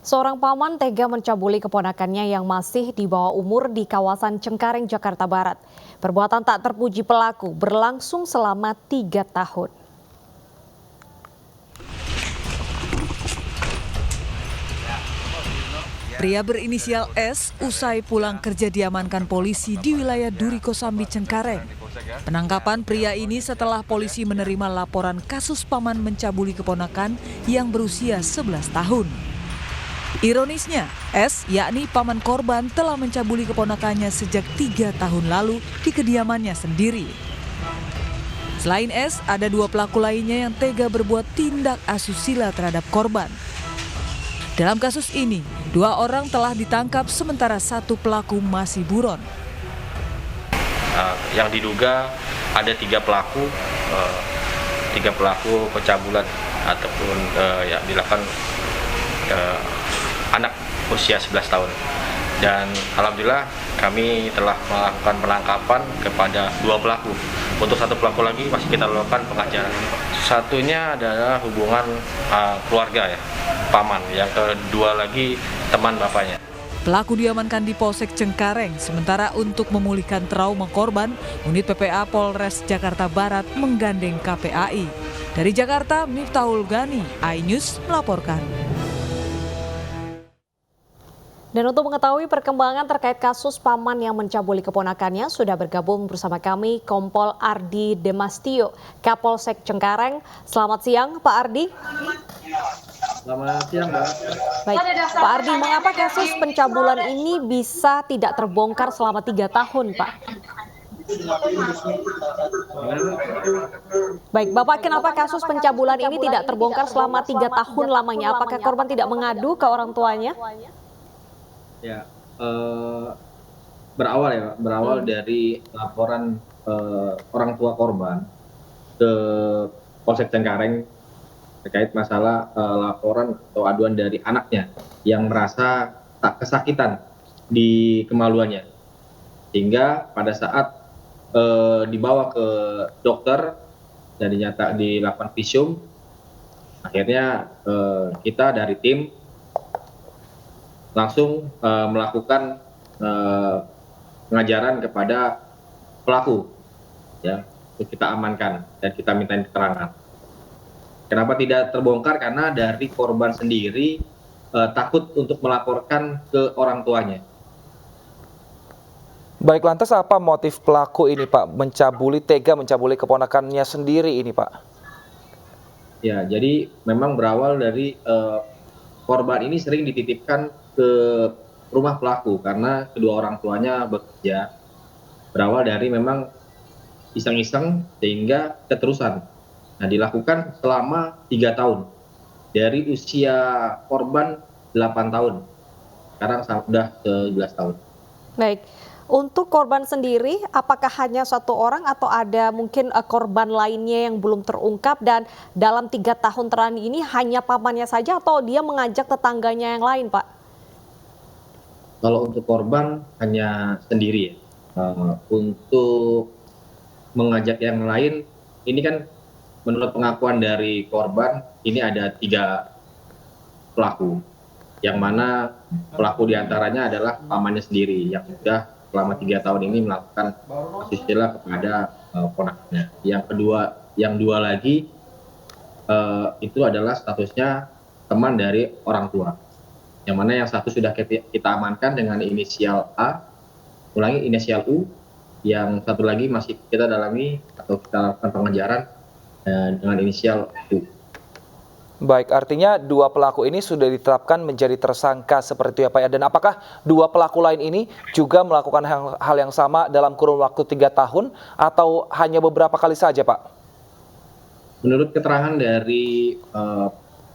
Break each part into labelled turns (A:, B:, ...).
A: Seorang paman tega mencabuli keponakannya yang masih di bawah umur di kawasan Cengkareng, Jakarta Barat. Perbuatan tak terpuji pelaku berlangsung selama 3 tahun.
B: Pria berinisial S usai pulang kerja diamankan polisi di wilayah Duri Kosambi, Cengkareng. Penangkapan pria ini setelah polisi menerima laporan kasus paman mencabuli keponakan yang berusia 11 tahun. Ironisnya, S, yakni paman korban, telah mencabuli keponakannya sejak 3 tahun lalu di kediamannya sendiri. Selain S, ada 2 pelaku lainnya yang tega berbuat tindak asusila terhadap korban. Dalam kasus ini, 2 orang telah ditangkap sementara 1 pelaku masih buron.
C: Yang diduga ada 3 pelaku, 3 pelaku pencabulan ataupun dilakukan anak usia 11 tahun. Dan alhamdulillah kami telah melakukan penangkapan kepada 2 pelaku. Untuk 1 pelaku lagi masih kita lakukan pengajaran. Satunya adalah hubungan keluarga ya, paman. Yang kedua lagi teman bapaknya.
B: Pelaku diamankan di Polsek Cengkareng, sementara untuk memulihkan trauma korban, unit PPA Polres Jakarta Barat menggandeng KPAI. Dari Jakarta, Miftahul Gani, iNews melaporkan.
A: Dan untuk mengetahui perkembangan terkait kasus paman yang mencabuli keponakannya, sudah bergabung bersama kami Kompol Ardi Demastio, Kapolsek Cengkareng. Selamat siang, Pak Ardi.
D: Selamat siang, Mbak.
A: Baik, Pak Ardi, mengapa kasus pencabulan ini bisa tidak terbongkar selama 3 tahun, Pak? Baik, Bapak, kenapa kasus pencabulan ini tidak terbongkar selama 3 tahun lamanya? Apakah korban tidak mengadu ke orang tuanya?
D: Ya, berawal dari laporan orang tua korban ke Polsek Cengkareng terkait masalah laporan atau aduan dari anaknya yang merasa tak kesakitan di kemaluannya, sehingga pada saat dibawa ke dokter dan dilakukan visum, akhirnya kita dari tim langsung melakukan pengajaran kepada pelaku, ya, untuk kita amankan dan kita minta keterangan. Kenapa tidak terbongkar? Karena dari korban sendiri takut untuk melaporkan ke orang tuanya.
E: Baik, lantas apa motif pelaku ini, Pak, tega mencabuli keponakannya sendiri ini, Pak?
D: Ya, jadi memang berawal dari korban ini sering dititipkan ke rumah pelaku karena kedua orang tuanya bekerja. Berawal dari memang iseng-iseng sehingga keterusan. Nah, dilakukan selama 3 tahun. Dari usia korban 8 tahun. Sekarang sudah 11 tahun.
A: Baik. Untuk korban sendiri, apakah hanya 1 orang atau ada mungkin korban lainnya yang belum terungkap, dan dalam 3 tahun terakhir ini hanya pamannya saja atau dia mengajak tetangganya yang lain, Pak?
D: Kalau untuk korban hanya sendiri ya. Untuk mengajak yang lain, ini kan menurut pengakuan dari korban, ini ada 3 pelaku. Yang mana pelaku diantaranya adalah pamannya sendiri yang sudah selama 3 tahun ini melakukan asusila kepada ponakannya. Yang dua lagi itu adalah statusnya teman dari orang tua. Yang mana yang satu sudah kita amankan dengan inisial A, inisial U, yang satu lagi masih kita dalami atau kita lakukan pengejaran dengan inisial U.
E: Baik, artinya 2 pelaku ini sudah ditetapkan menjadi tersangka seperti apa ya? Dan apakah 2 pelaku lain ini juga melakukan hal yang sama dalam kurun waktu 3 tahun atau hanya beberapa kali saja, Pak?
D: Menurut keterangan dari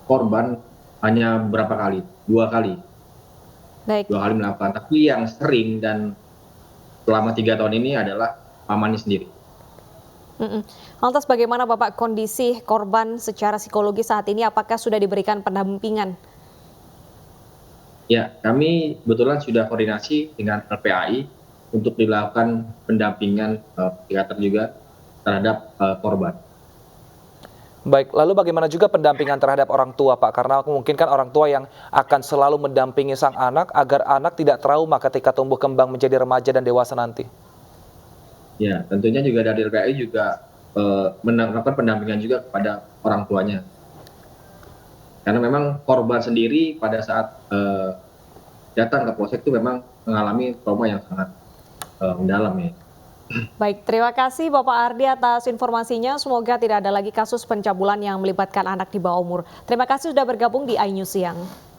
D: korban hanya berapa kali? 2 kali.
A: Baik.
D: 2 kali melakukan. Tapi yang sering dan selama 3 tahun ini adalah pamannya sendiri.
A: Lantas bagaimana Bapak kondisi korban secara psikologis saat ini? Apakah sudah diberikan pendampingan?
D: Ya, kami kebetulan sudah koordinasi dengan LPAI untuk dilakukan pendampingan psikiater juga terhadap korban.
E: Baik, lalu bagaimana juga pendampingan terhadap orang tua, Pak? Karena mungkin kan orang tua yang akan selalu mendampingi sang anak agar anak tidak trauma ketika tumbuh kembang menjadi remaja dan dewasa nanti.
D: Ya, tentunya juga dari LPI juga melakukan pendampingan juga kepada orang tuanya. Karena memang korban sendiri pada saat datang ke polsek itu memang mengalami trauma yang sangat mendalam ya.
A: Baik, terima kasih Bapak Ardi atas informasinya. Semoga tidak ada lagi kasus pencabulan yang melibatkan anak di bawah umur. Terima kasih sudah bergabung di iNews Siang.